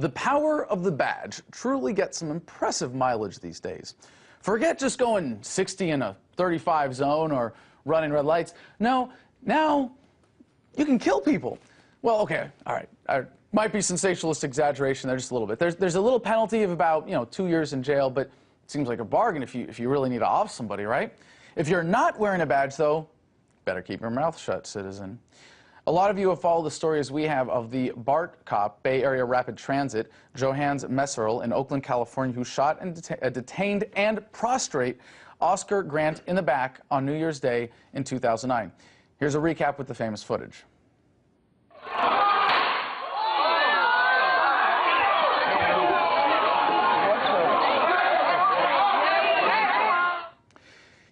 The power of the badge truly gets some impressive mileage these days. Forget just going 60 in a 35 zone or running red lights. No, now you can kill people. Well, okay, all right. Might be sensationalist exaggeration there just a little bit. There's a little penalty of about 2 years in jail, but it seems like a bargain if you really need to off somebody, right? If you're not wearing a badge, though, better keep your mouth shut, citizen. A lot of you have followed the story as we have of the BART cop, Bay Area Rapid Transit, Johannes Messerl in Oakland, California, who shot and detained and prostrate Oscar Grant in the back on New Year's Day in 2009. Here's a recap with the famous footage.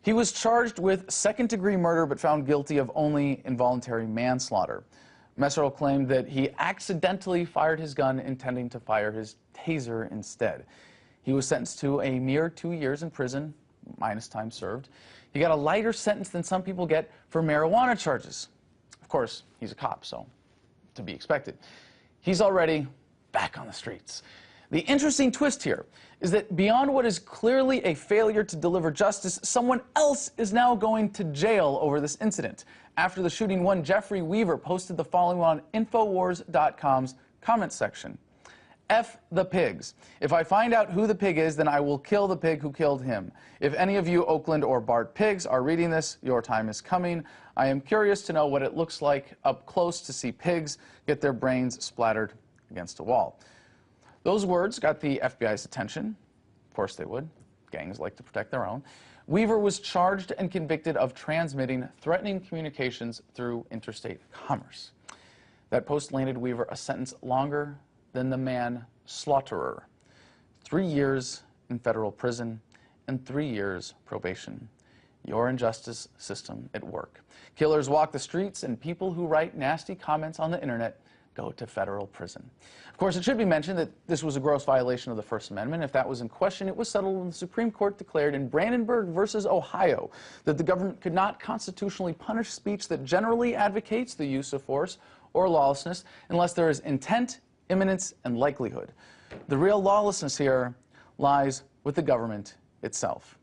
He was charged with second-degree murder but found guilty of only involuntary manslaughter. Messerl claimed that he accidentally fired his gun intending to fire his taser instead. He was sentenced to a mere 2 years in prison, minus time served. He got a lighter sentence than some people get for marijuana charges. Of course, he's a cop, so to be expected. He's already back on the streets. The interesting twist here is that beyond what is clearly a failure to deliver justice, someone else is now going to jail over this incident. After the shooting, one Jeffrey Weaver posted the following on Infowars.com's comment section. F the pigs. If I find out who the pig is, then I will kill the pig who killed him. If any of you Oakland or BART pigs are reading this, your time is coming. I am curious to know what it looks like up close to see pigs get their brains splattered against a wall. Those words got the FBI's attention. Of course they would. Gangs like to protect their own. Weaver was charged and convicted of transmitting threatening communications through interstate commerce. That post landed Weaver a sentence longer than the man slaughterer. 3 years in federal prison and 3 years probation. Your injustice system at work. Killers walk the streets, and people who write nasty comments on the internet go to federal prison. Of course, it should be mentioned that this was a gross violation of the First Amendment. If that was in question, it was settled when the Supreme Court declared in Brandenburg versus Ohio that the government could not constitutionally punish speech that generally advocates the use of force or lawlessness unless there is intent, imminence, and likelihood. The real lawlessness here lies with the government itself.